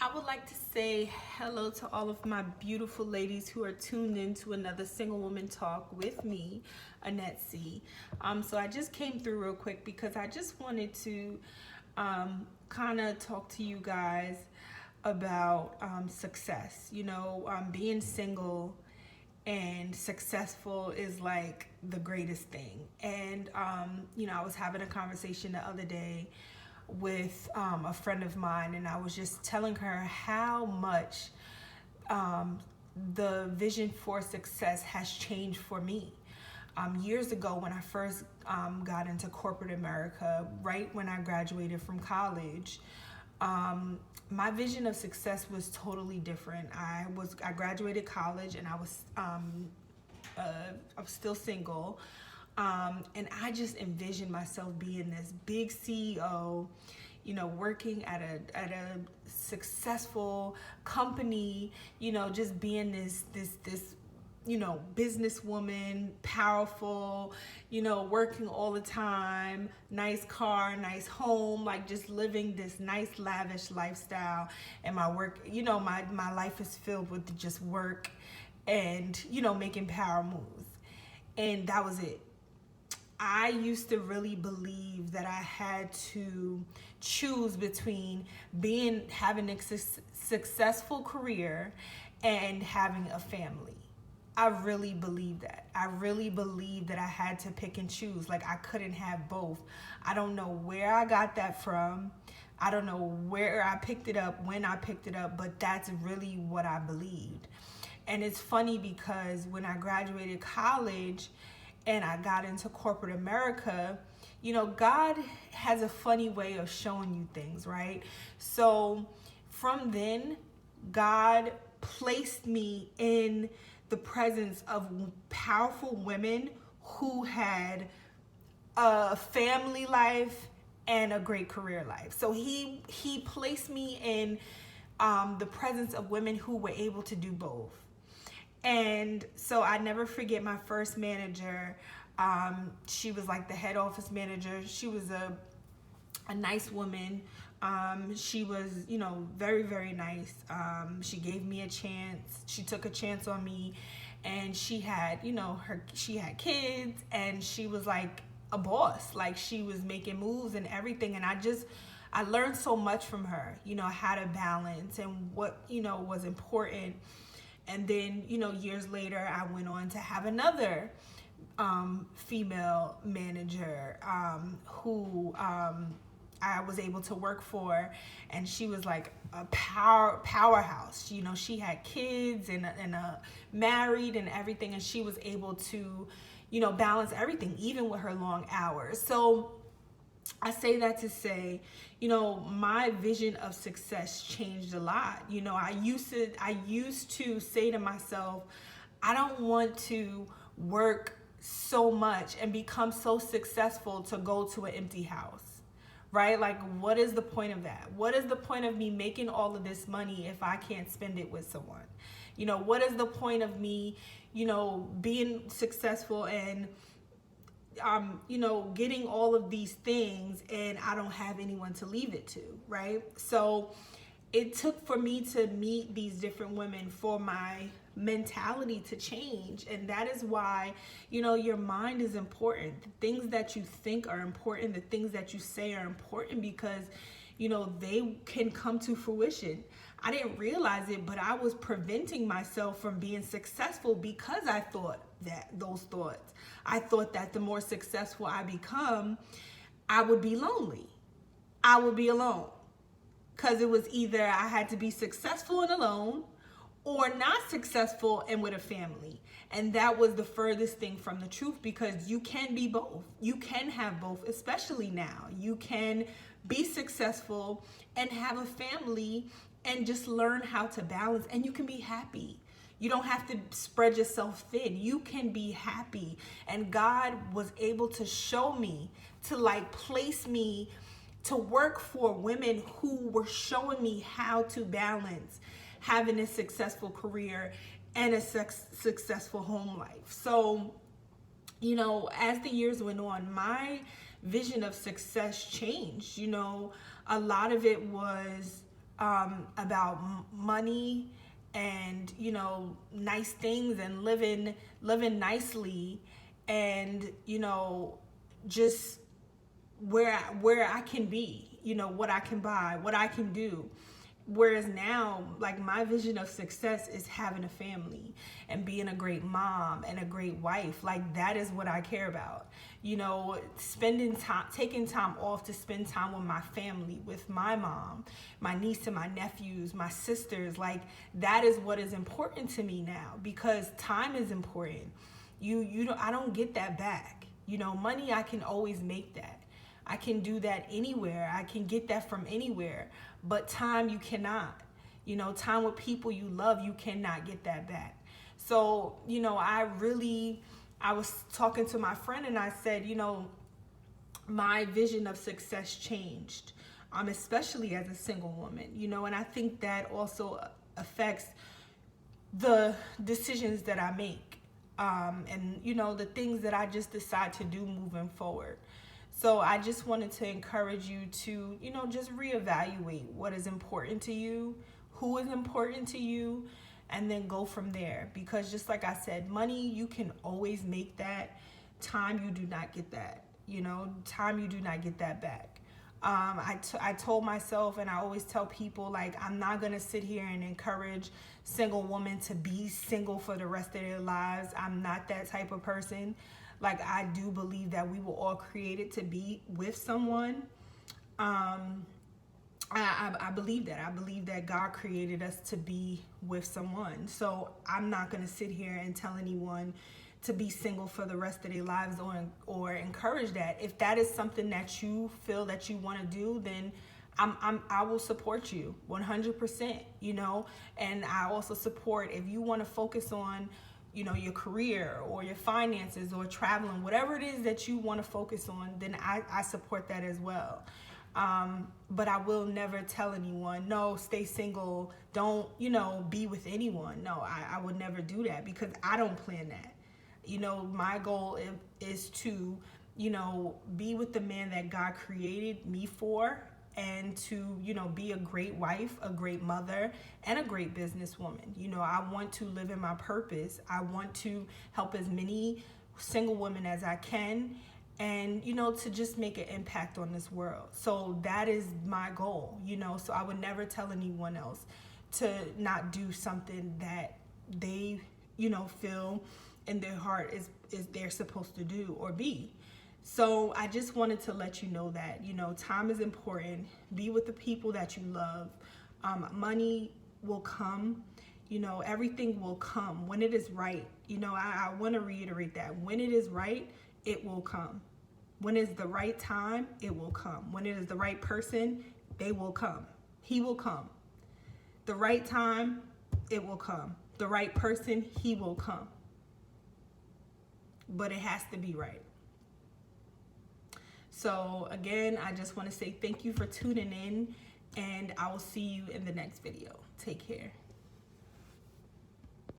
I would like to say hello to all of my beautiful ladies who are tuned in to another Single Woman Talk with me, Annette C. So I just came through real quick because I just wanted to kind of talk to you guys about success. Being single and successful is like the greatest thing. And, I was having a conversation the other day with a friend of mine, and I was just telling her how much the vision for success has changed for me. Years ago, when I first got into corporate America, right when I graduated from college, my vision of success was totally different. I graduated college, and I was still single. And I just envisioned myself being this big CEO, working at a successful company, just being this businesswoman, powerful, working all the time, nice car, nice home, like just living this nice lavish lifestyle. And my work, my life is filled with just work and, making power moves. And that was it. I used to really believe that I had to choose between having a successful career and having a family. I really believed that. I really believed that I had to pick and choose. Like, I couldn't have both. I don't know where I got that from. I don't know where I picked it up, when I picked it up, but that's really what I believed. And it's funny because when I graduated college and I got into corporate America, God has a funny way of showing you things, right? So from then, God placed me in the presence of powerful women who had a family life and a great career life. So he placed me in the presence of women who were able to do both. And so I never forget my first manager. She was like the head office manager. She was a nice woman. She was, very, very nice. She gave me a chance. She took a chance on me, and she had, she had kids, and she was like a boss. Like, she was making moves and everything. And I learned so much from her, how to balance and what, was important. And then, years later, I went on to have another female manager who I was able to work for, and she was like a powerhouse. She had kids and married and everything, and she was able to, balance everything, even with her long hours. So I say that to say, my vision of success changed a lot. I used to say to myself, I don't want to work so much and become so successful to go to an empty house, right? Like, what is the point of that? What is the point of me making all of this money if I can't spend it with someone? What is the point of me, being successful and getting all of these things and I don't have anyone to leave it to, right? So it took for me to meet these different women for my mentality to change. And that is why, your mind is important. The things that you think are important, the things that you say are important, because, they can come to fruition. I didn't realize it, but I was preventing myself from being successful because I thought those thoughts. I thought that the more successful I become, I would be lonely. I would be alone. Because it was either I had to be successful and alone, or not successful and with a family. And that was the furthest thing from the truth, because you can be both. You can have both, especially now. You can be successful and have a family and just learn how to balance, and you can be happy. You don't have to spread yourself thin. You can be happy. And God was able to show me, to place me to work for women who were showing me how to balance having a successful career and a successful home life. So, as the years went on, my vision of success changed. A lot of it was about money and, you know, nice things and living nicely, and, you know, just where I can be, you know, what I can buy, what I can do. Whereas now, like, my vision of success is having a family and being a great mom and a great wife. Like, that is what I care about. You know, spending time, taking time off to spend time with my family, with my mom, my niece and my nephews, my sisters. Like, that is what is important to me now, because time is important. I don't get that back. You know, money, I can always make that. I can do that anywhere. I can get that from anywhere. But time, you cannot. You know, time with people you love, you cannot get that back. So, you know, I was talking to my friend and I said, you know, my vision of success changed, especially as a single woman, you know, and I think that also affects the decisions that I make, and, you know, the things that I just decide to do moving forward. So I just wanted to encourage you to, you know, just reevaluate what is important to you, who is important to you, and then go from there. Because just like I said, money, you can always make that. Time, you do not get that. You know, time, you do not get that back. I told myself, and I always tell people, like, I'm not going to sit here and encourage single women to be single for the rest of their lives. I'm not that type of person. Like, I do believe that we were all created to be with someone. I believe that. I believe that God created us to be with someone. So I'm not going to sit here and tell anyone to be single for the rest of their lives, or encourage that. If that is something that you feel that you want to do, then I will support you 100%, you know. And I also support, if you want to focus on, you know, your career or your finances or traveling, whatever it is that you want to focus on, then I support that as well. But I will never tell anyone, no, stay single, don't, you know, be with anyone. No, I would never do that, because I don't plan that. You know, my goal is to, you know, be with the man that God created me for, and to, you know, be a great wife, a great mother, and a great businesswoman. You know, I want to live in my purpose. I want to help as many single women as I can, and, you know, to just make an impact on this world. So that is my goal, you know. So I would never tell anyone else to not do something that they, you know, feel in their heart is they're supposed to do or be. So I just wanted to let you know that, you know, time is important. Be with the people that you love. Money will come. You know, everything will come when it is right. You know, I want to reiterate that. When it is right, it will come. When it's the right time, it will come. When it is the right person, they will come. He will come. The right time, it will come. The right person, he will come. But it has to be right. So again, I just want to say thank you for tuning in, and I will see you in the next video. Take care.